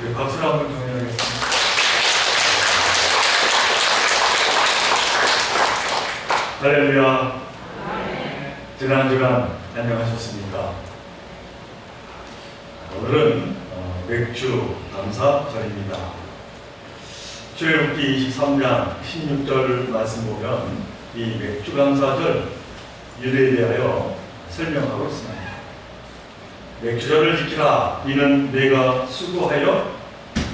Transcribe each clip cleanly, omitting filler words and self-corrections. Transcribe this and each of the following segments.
우리 박수로 한번 정리하겠습니다. 할렐루야. 지난 주간 안녕하셨습니까? 오늘은 맥주 감사절입니다. 출애굽기 23장 16절 말씀 보면 이 맥주 감사절 유래에 대하여 설명하고 있습니다. 맥주절을 지키라. 이는 내가 수고하여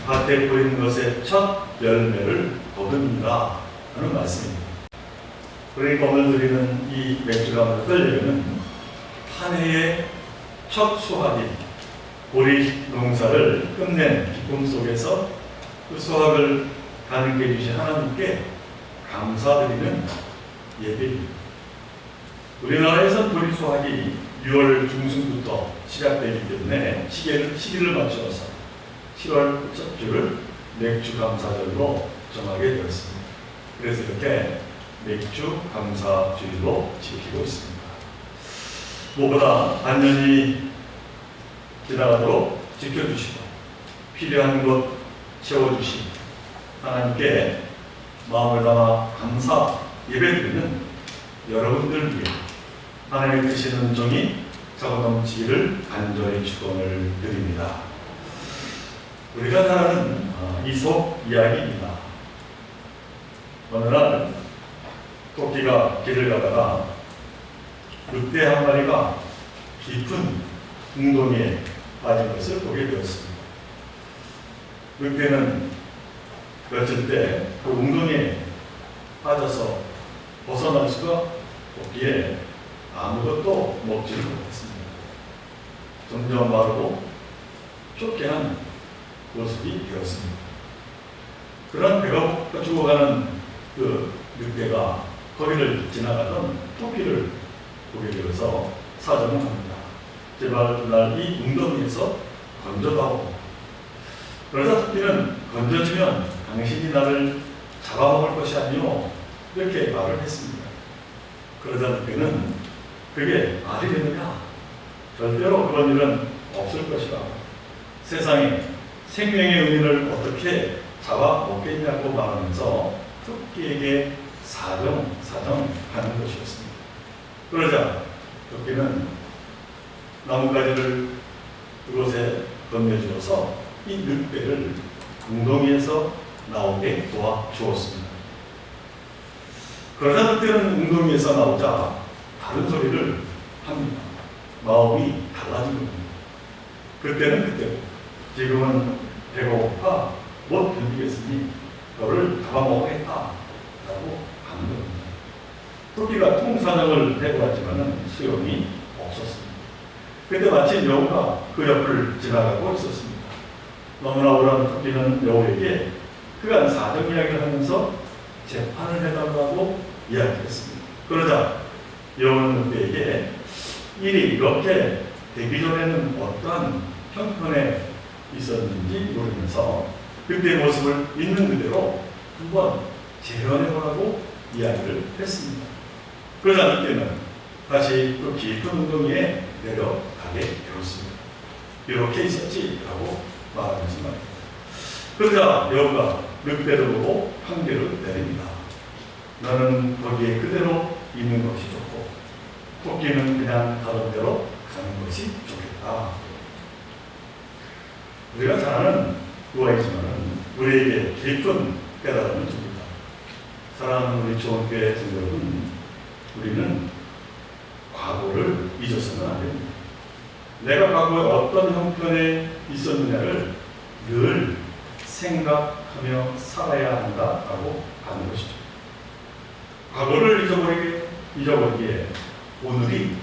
밭에 보이는 것의 첫 열매를 거둡니다. 하는 말씀입니다. 그러니까 오늘 드리는 이 맥주 감사절 한 해의 첫 수확인 보리 농사를 끝낸 기쁨 속에서 그 수확을 가능케 해주신 하나님께 감사드리는 예배입니다. 우리나라에선 보리 수확이 6월 중순부터 시작되기 때문에 시기를 맞춰서 7월 첫 주를 맥주 감사절로 정하게 되었습니다. 그래서 이렇게 맥주 감사주일로 지키고 있습니다. 무엇보다 안전이 지나가도록 지켜주시고 필요한 것 채워주시고 하나님께 마음을 담아 감사 예배드리는 여러분들 위해 하나님의 크신 은총이 차고 넘치기를 간절히 축원을 드립니다. 우리가 잘 아는 이솝 이야기입니다. 어느 날 토끼가 길을 가다가 늑대 한 마리가 깊은 웅덩이에 빠진 것을 보게 되었습니다. 늑대는 며칠 때 그 웅덩이에 빠져서 벗어날 수가 없기에 아무것도 먹지를 못했습니다. 점점 마르고 쫓겨난 모습이 되었습니다. 그런 배가 죽어가는 그 늑대가 거기를 지나가던 토끼를 보게 되어서 사정을 합니다. 제발 날 이 웅덩이에서 건져다오. 그러자 토끼는 건져주면 당신이 나를 잡아먹을 것이 아니오. 이렇게 말을 했습니다. 그러자 늑대는 그게 말이 되느냐? 절대로 그런 일은 없을 것이다. 세상에 생명의 은인을 어떻게 잡아먹겠냐고 말하면서 토끼에게 사정하는 것이었습니다. 그러자 토끼는 나뭇가지를 그곳에 건네주어서 이 늑대를 웅덩이에서 나오게 도와주었습니다. 그러자 늑대는 웅덩이에서 나오자 다른 소리를 합니다. 마음이 달라진 겁니다. 그때는 그때고 지금은 배가 고파 못 견디겠으니 너를 잡아먹겠다 라고 하는 겁니다. 토끼가 통사정을 해보았지만 소용이 없었습니다. 그때 마침 여우가 그 옆을 지나가고 있었습니다. 너무나 우울한 토끼는 여우에게 그간 사정 이야기를 하면서 재판을 해달라고 이야기했습니다. 그러자 여우는 늑대에게 일이 이렇게 되기 전에는 어떠한 형편에 있었는지 모르면서 그때의 모습을 있는 그대로 한번 재현해보라고 이야기를 했습니다. 그러자 늑대는 다시 또 깊은 웅덩이에 내려가게 되었습니다. 이렇게 있었지 라고 말하면서 말입니다. 그러자 여우가 늑대를 보고 판결을 내립니다. 너는 거기에 그대로 있는 것이 좋고 토끼는 그냥 다른 데로 가는 것이 좋겠다. 우리가 잘 아는 구화이지만 우리에게 깊은 깨달음을 줍니다. 사랑하는 우리 좋은교회 성도여러분, 우리는 과거를 잊어서는 안 됩니다. 내가 과거에 어떤 형편에 있었느냐를 늘 생각하며 살아야 한다라고 하는 것이죠. 과거를 잊어버리기에 오늘이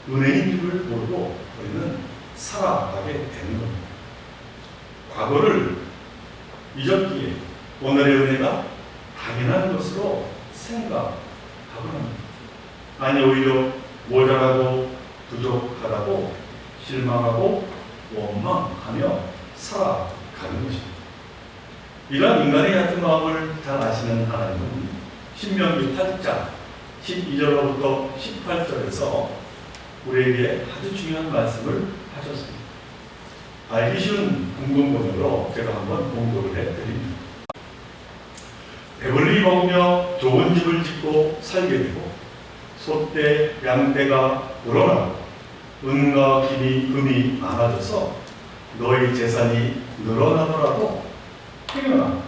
은혜인 줄을 모르고 우리는 살아가게 되는 겁니다. 과거를 잊었기에 오늘의 은혜가 당연한 것으로 생각하고 합니다. 아니 오히려 모자라고 부족하다고 실망하고 원망하며 살아가는 것입니다. 이런 인간의 얕은 마음을 잘 아시는 하나님은 신명기 8장 12절로부터 18절에서 우리에게 아주 중요한 말씀을 하셨습니다. 알기 쉬운 공동번역으로 제가 한번 공독을 해드립니다. 배불리 먹으며 좋은 집을 짓고 살게 되고 소떼 양떼가 늘어나고 은과 금이 많아져서 너희 재산이 늘어나더라도 행여나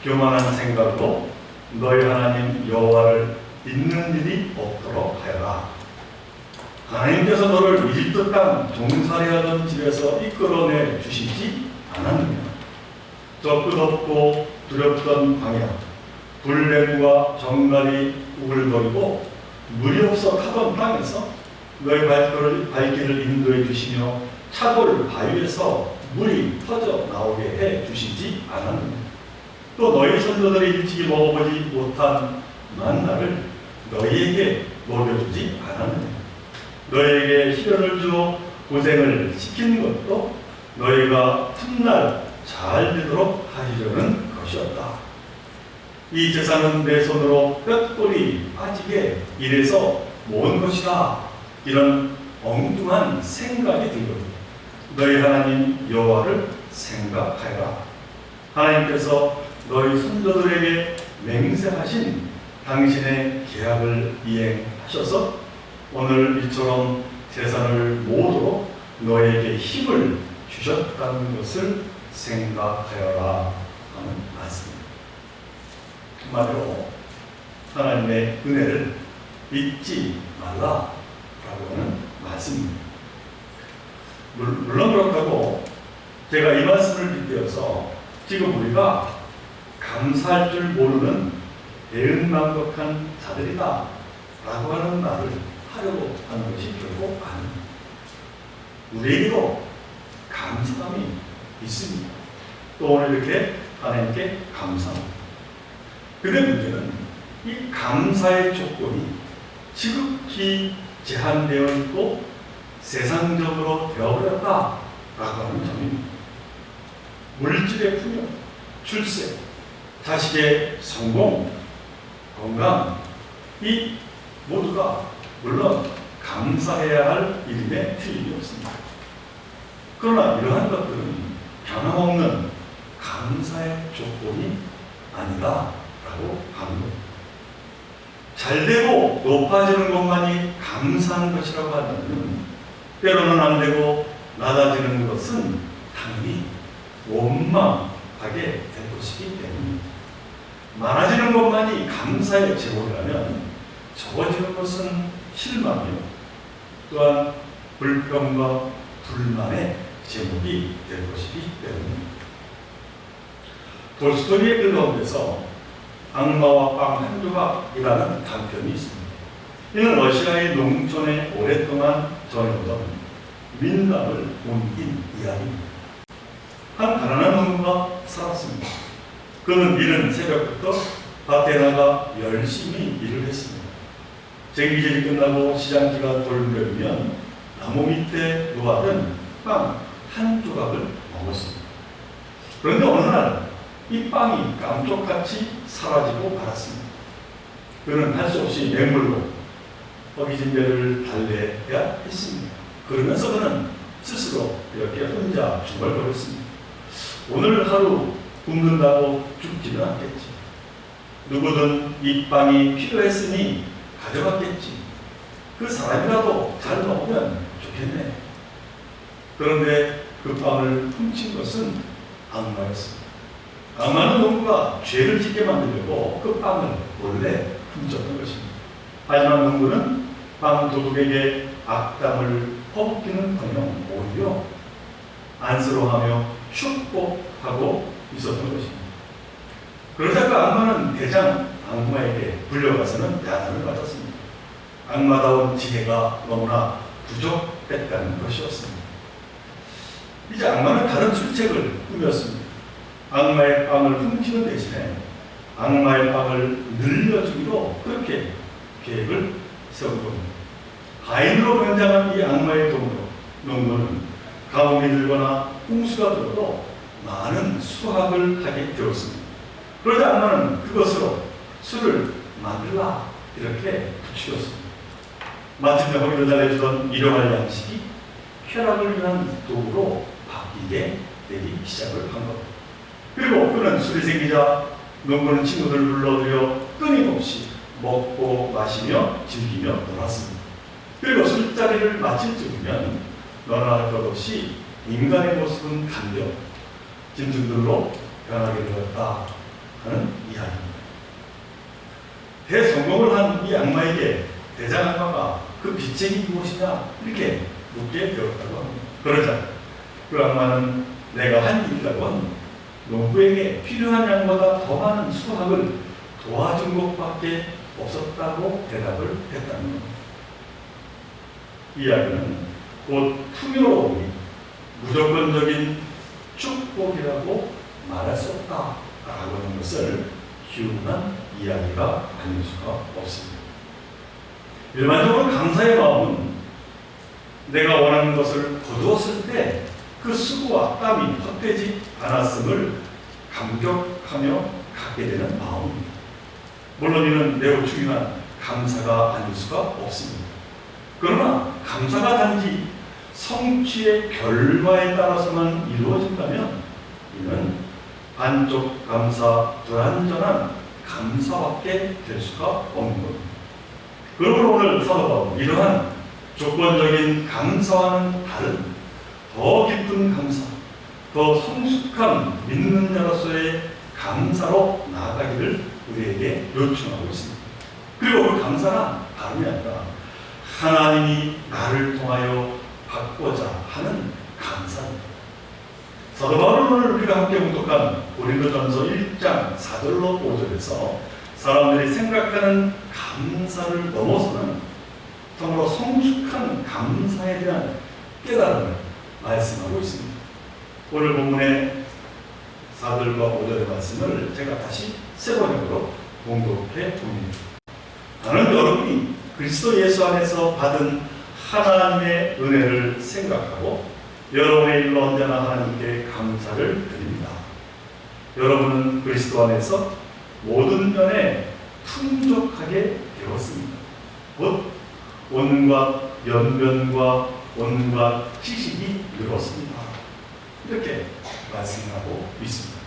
교만한 생각으로 너희 하나님 여호와를 잊는 일이 없도록 하여라. 하나님께서 너를 이집트 땅 종살이하던 집에서 이끌어내 주시지 않았느냐. 저 끝없고 두렵던 광야, 불뱀과 정갈이 우글거리고 물이 없어 타던 땅에서 너희 발길을 인도해 주시며 차골 바위에서 물이 터져 나오게 해 주시지 않았느냐. 또 너희 선조들이 일찍이 먹어보지 못한 만나를 너희에게 먹여주지 않았느냐. 너희에게 시련을 주어 고생을 시키는 것도 너희가 훗날 잘 되도록 하시려는 것이었다. 이 재산은 내 손으로 뼈골이 빠지게 이래서 모은 것이다. 이런 엉뚱한 생각이 들거든. 너희 하나님 여호와를 생각하여라. 하나님께서 너희 선조들에게 맹세하신 당신의 계약을 이행하셔서 오늘 이처럼 재산을 모으도록 너에게 힘을 주셨다는 것을 생각하여라 하는 말씀입니다. 한마디로 하나님의 은혜를 잊지 말라라고 하는 말씀입니다. 물론 그렇다고 제가 이 말씀을 빗대어서 지금 우리가 감사할 줄 모르는 배은망덕한 자들이다 라고 하는 말을 하려고 하는 것이 결국 아닙니다. 우리에게도 감사함이 있습니다. 또 오늘 이렇게 하나님께 감사합니다. 그런데 문제는 이 감사의 조건이 지극히 제한되어 있고 세상적으로 되어버렸다라고 하는 점입니다. 물질의 풍요, 출세, 자식의 성공, 건강, 이 모두가 물론 감사해야 할 일임에 틀림이 없습니다. 그러나 이러한 것들은 변함없는 감사의 조건이 아니다라고 하는 것. 잘되고 높아지는 것만이 감사한 것이라고 하면 때로는 안 되고 낮아지는 것은 당연히 원망하게 될 것이기 때문입니다. 많아지는 것만이 감사의 제목이라면 적어지는 것은 실망이요 또한 불평과 불만의 제목이 될 것이기 때문입니다. 돌스토이의 글 가운데서 악마와 빵 한 조각이라는 단편이 있습니다. 이는 러시아의 농촌에 오랫동안 전해오던 민담을 옮긴 이야기입니다. 한 가난한 농부가 살았습니다. 그는 이른 새벽부터 밭에 나가 열심히 일을 했습니다. 쟁기질이 끝나고 시장기가 돌무렵이면 나무 밑에 놓아둔 빵 한 조각을 먹었습니다. 그런데 어느 날 이 빵이 깜짝같이 사라지고 말았습니다. 그는 할 수 없이 맹물로 허기진 배를 달래야 했습니다. 그러면서 그는 스스로 이렇게 혼자 중얼거렸습니다. 오늘 하루 굶는다고 죽지는 않겠지. 누구든 이 빵이 필요했으니 가져갔겠지. 그 사람이라도 잘 먹으면 좋겠네. 그런데 그 빵을 훔친 것은 악마였습니다. 악마는 농부가 죄를 짓게 만들려고 그 빵을 몰래 훔쳤던 것입니다. 하지만 농부는 빵 도둑에게 악담을 퍼붓기는커녕 오히려 안쓰러워하며 축복하고 있었던 것입니다. 그러자 그 악마는 대장 악마에게 불려가서는 야단을 맞았습니다. 악마다운 지혜가 너무나 부족했다는 것이었습니다. 이제 악마는 다른 출책을 꾸몄습니다. 악마의 빵을 훔치는 대신에 악마의 빵을 늘려주기로 그렇게 계획을 세운 겁니다. 가인으로 변장한 이 악마의 도구로 농부는 가뭄이 들거나 홍수가 들어도 많은 수확을 하게 되었습니다. 그러자 악마는 그것으로 술을 만들라 이렇게 부추겼습니다. 마침내 허기를 달래주던 일용할 양식이 쾌락을 위한 도구로 바뀌게 바뀌게 되기 시작을 한 것. 그리고 그는 술이 생기자 농부는 친구들을 불러들여 끊임없이 먹고 마시며 즐기며 놀았습니다. 그리고 술자리를 마칠 즈음이면 너나 할 것 없이 인간의 모습은 감겨 짐승들로 변하게 되었다 하는 이야기입니다. 대성공을 한 이 악마에게 대장 악마가 그 빚쟁이 무엇이냐 이렇게 묻게 되었다고 합니다. 그러자 그 악마는 내가 한 일이라고 합니다. 농부에게 필요한 양보다 더 많은 수확을 도와준 것밖에 없었다고 대답을 했다는 겁니다. 이야기는 곧 풍요로움이 무조건적인 축복이라고 말할 수 없다라고 하는 것을 기운한 이야기가 아닐 수가 없습니다. 일반적으로 감사의 마음은 내가 원하는 것을 거두었을 때 그 수고와 땀이 헛되지 않았음을 감격하며 갖게 되는 마음입니다. 물론 이는 매우 중요한 감사가 아닐 수가 없습니다. 그러나 감사가 단지 성취의 결과에 따라서만 이루어진다면 이는 반쪽 감사, 불완전한 감사밖에 될 수가 없는 겁니다. 그러므로 오늘 사도 바울은 이러한 조건적인 감사와는 다른 더 깊은 감사, 더 성숙한 믿는 자로서의 감사로 나아가기를 우리에게 요청하고 있습니다. 그리고 그 감사는 다름이 아니라 하나님이 나를 통하여 받고자 하는 감사입니다. 사도 바울은 오늘 우리가 함께 봉독한 고린도전서 1장 4절로 5절에서 사람들이 생각하는 감사를 넘어서는 정말로 성숙한 감사에 대한 깨달음을 말씀하고 있습니다. 오늘 본문의 4절과 5절의 말씀을 제가 다시 세 번역으로 봉독해 봅니다. 나는 여러분이 그리스도 예수 안에서 받은 하나님의 은혜를 생각하고 여러분의 일로 언제나 하나님께 감사를 드립니다. 여러분은 그리스도 안에서 모든 면에 풍족하게 되었습니다. 곧 온갖 연변과 온갖 지식이 늘었습니다. 이렇게 말씀하고 있습니다.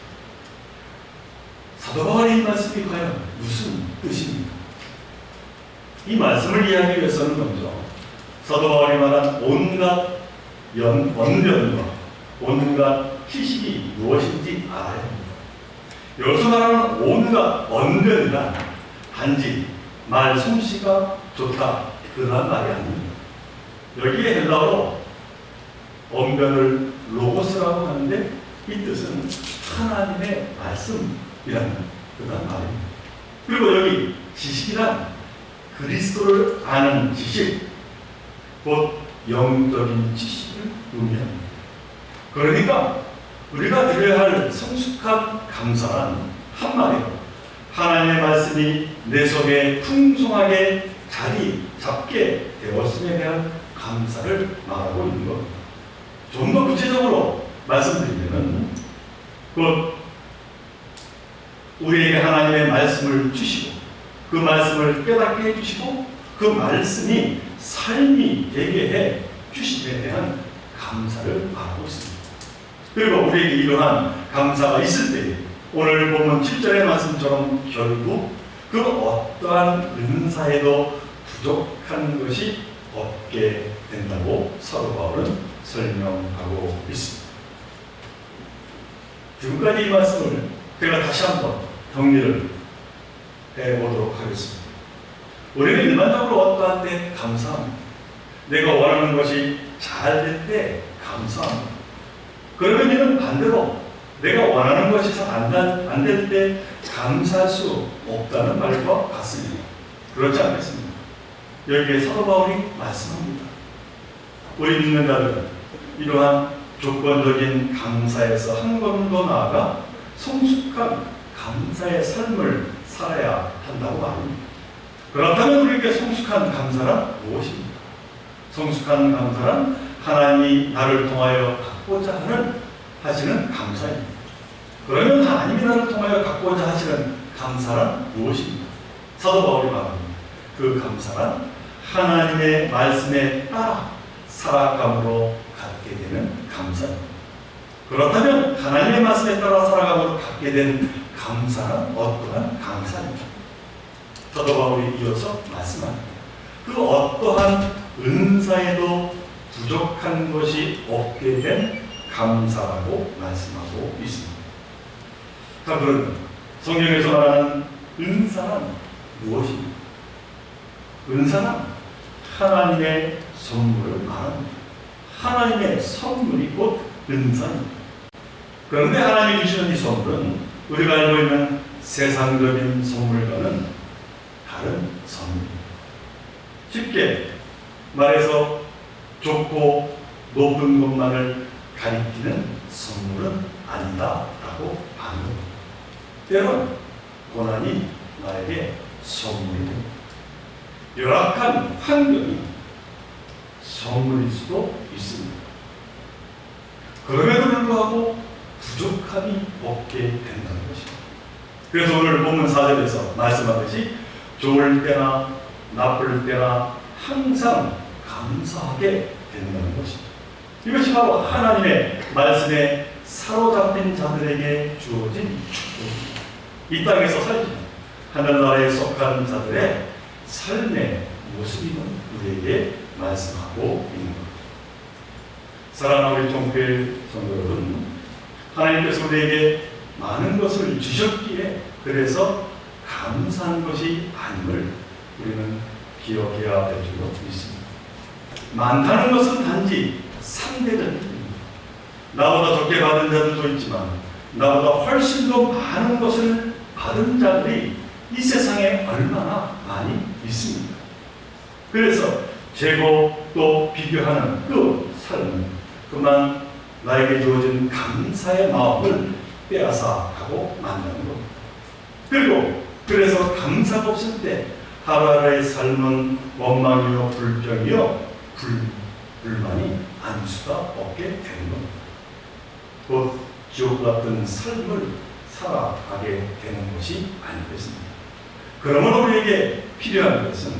사도 바울의 이 말씀이 과연 무슨 뜻입니까? 이 말씀을 이해하기 위해서는 먼저 사도 바울이 말한 온갖 언변과 온갖 지식이 무엇인지 알아야 합니다. 여기서 말하는 온갖 언변이란 단지 말 솜씨가 좋다 그런 말이 아닙니다. 여기에 헬라어로 언변을 로고스라고 하는데 이 뜻은 하나님의 말씀이라는 그런 말입니다. 그리고 여기 지식이란 그리스도를 아는 지식, 곧 영적인 지식을 의미합니다. 그러니까 우리가 드려야 할 성숙한 감사란 한마디로 하나님의 말씀이 내 속에 풍성하게 자리 잡게 되었음에 대한 감사를 말하고 있는 겁니다. 좀 더 구체적으로 말씀드리면 곧 우리에게 하나님의 말씀을 주시고 그 말씀을 깨닫게 해주시고 그 말씀이 삶이 되게 해 주심에 대한 감사를 말하고 있습니다. 그리고 우리에게 이러한 감사가 있을 때 오늘 보면 7절의 말씀처럼 결국 그 어떠한 은사에도 부족한 것이 없게 된다고 사도 바울은 설명하고 있습니다. 지금까지 이 말씀을 제가 다시 한번 정리를 해보도록 하겠습니다. 우리는 일반적으로 어떠한 때 감사합니다. 내가 원하는 것이 잘 될 때 감사합니다. 그러면 이는 반대로 내가 원하는 것이 안 될 때 감사할 수 없다는 말과 같습니다. 그렇지 않겠습니까? 여기에 사도 바울이 말씀합니다. 우리 믿는 자들은 이러한 조건적인 감사에서 한 걸음 더 나아가 성숙한 감사의 삶을 살아야 한다고 말합니다. 그렇다면 우리에게 성숙한 감사란 무엇입니까? 성숙한 감사란 하나님이 나를 통하여 갖고자 하시는 감사입니다. 그러면 하나님이 나를 통하여 갖고자 하시는 감사란 무엇입니까? 사도 바울이 말합니다. 그 감사란 하나님의 말씀에 따라 살아감으로 갖게 되는 감사입니다. 그렇다면 하나님의 말씀에 따라 살아가고 갖게 된 감사는 어떠한 감사입니까? 사도 바울이 이어서 말씀합니다. 그 어떠한 은사에도 부족한 것이 없게 된 감사라고 말씀하고 있습니다. 자, 그러면 성경에서 말하는 은사는 무엇입니까? 은사는 하나님의 선물을 말합니다. 하나님의 선물이 곧 은사입니다. 그런데 하나님이 주시는 이 선물은 우리가 알고 있는 세상적인 선물과는 다른 선물입니다. 쉽게 말해서 좋고 높은 것만을 가리키는 선물은 아니다라고 합니다. 때론 고난이 나에게 선물이 됩니다. 열악한 환경이 선물일 수도 있습니다. 그럼에도 불구하고 부족함이 없게 된다는 것입니다. 그래서 오늘 본문 4절에서 말씀하듯이 좋을 때나 나쁠 때나 항상 감사하게 된다는 것입니다. 이것이 바로 하나님의 말씀에 사로잡힌 자들에게 주어진 축복입니다. 이 땅에서 살지 하늘나라에 속한 자들의 삶의 모습임을 우리에게 말씀하고 있는 것. 사랑하는 우리 종교의 성도 여러분, 하나님께서 우리에게 많은 것을 주셨기에 그래서 감사한 것이 아님을 우리는 기억해야 될 줄로 믿습니다. 많다는 것은 단지 상대적인 것입니다. 나보다 적게 받은 자들도 있지만 나보다 훨씬 더 많은 것을 받은 자들이 이 세상에 얼마나 많이 있습니까? 그래서 재고 또 비교하는 그 삶은 그만 나에게 주어진 감사의 마음을 빼앗아가고 만나는 겁니다. 그리고 그래서 감사가 없을 때 하루하루의 삶은 원망이요 불평이요 불만이 아닐 수가 없게 되는 겁니다. 곧 지옥 같은 삶을 살아가게 되는 것이 아니겠습니까? 그러므로 우리에게 필요한 것은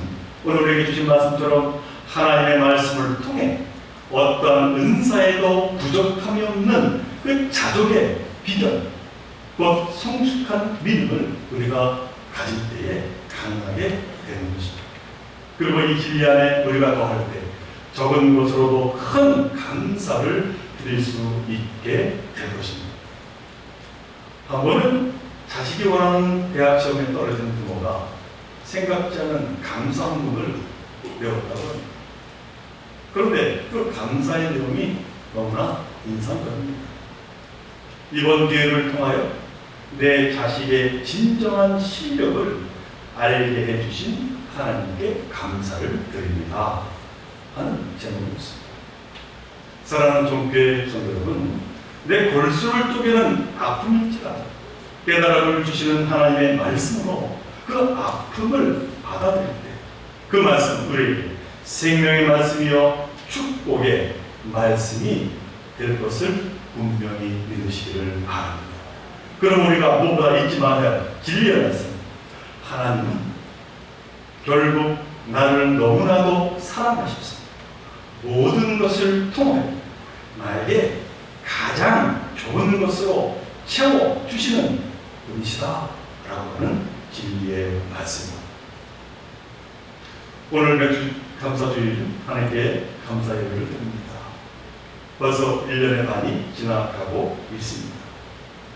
오늘 우리에게 주신 말씀처럼 하나님의 말씀을 통해 어떠한 은사에도 부족함이 없는 그 자족의 비전, 곧 성숙한 믿음을 우리가 가질 때에 가능하게 되는 것입니다. 그리고 이 진리 안에 우리가 거할 때 적은 것으로도 큰 감사를 드릴 수 있게 될 것입니다. 한 번은 자식이 원하는 대학 시험에 떨어진 부모가 생각지 않은 감사문을 배웠다고 합니다. 그런데 그 감사의 내용이 너무나 인상적입니다. 이번 기회를 통하여 내 자식의 진정한 실력을 알게 해주신 하나님께 감사를 드립니다 하는 제목이었습니다. 사랑하는 종교의 성도 여러분, 내 골수를 쪼개는 아픔일지라도 깨달음을 주시는 하나님의 말씀으로 그 아픔을 받아들일 때 그 말씀 우리에게 생명의 말씀이요 축복의 말씀이 될 것을 분명히 믿으시기를 바랍니다. 그럼 우리가 무엇보다 잊지 말아야 할 진리의 말씀, 하나님은 결국 나를 너무나도 사랑하셨습니다. 모든 것을 통하여 나에게 가장 좋은 것으로 채워주시는 분이시다 라고 하는 진리의 말씀입니다. 오늘 매주 감사주일 하나님께 감사 예배를 드립니다. 벌써 1년의 반이 지나가고 있습니다.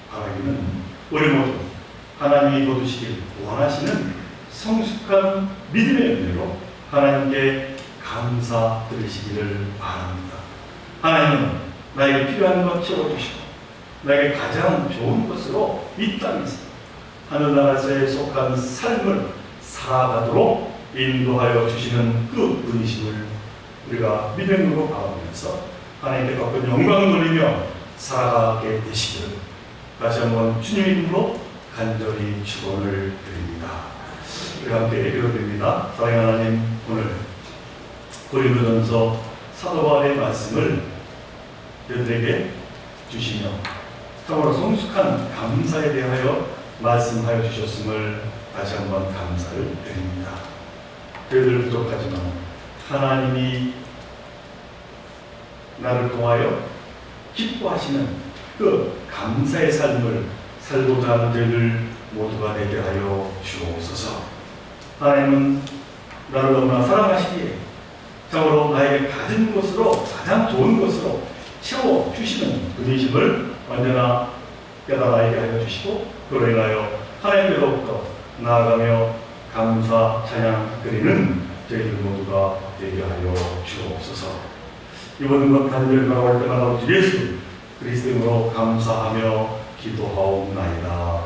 바라기는 우리 모두 하나님이 거두시길 원하시는 성숙한 믿음의 은혜로 하나님께 감사드리시기를 바랍니다. 하나님은 나에게 필요한 것 채워주시고 나에게 가장 좋은 것으로 이 땅에서 하늘나라에 속한 삶을 살아가도록 인도하여 주시는 그 분이심을 우리가 믿음으로 바라보면서 하나님께 더 큰 영광을 돌리며 살아가게 되시기를 다시 한번 주님 이름으로 간절히 축원을 드립니다. 우리 함께 기도드립니다. 사랑하는 하나님, 오늘 고린도전서 사도 바울의 말씀을 저희들에게 주시며 참으로 성숙한 감사에 대하여 말씀하여 주셨음을 다시 한번 감사를 드립니다. 저희들 부족하지만 하나님이 나를 통하여 기뻐하시는 그 감사의 삶을 살고자 하는 저희들 모두가 되게 하여 주옵소서. 하나님은 나를 너무나 사랑하시기에 참으로 나에게 가진 것으로 가장 좋은 것으로 채워주시는 분이심을 언제나 깨달아 알게 하여 주시고, 그로 인하여 하나님께로부터 나아가며 감사 찬양 드리는 저희들 모두가 되게 하여 주옵소서. 이번 것 단절 돌아올 때마다 우리 예수 그리스도 이름으로 감사하며 기도하옵나이다.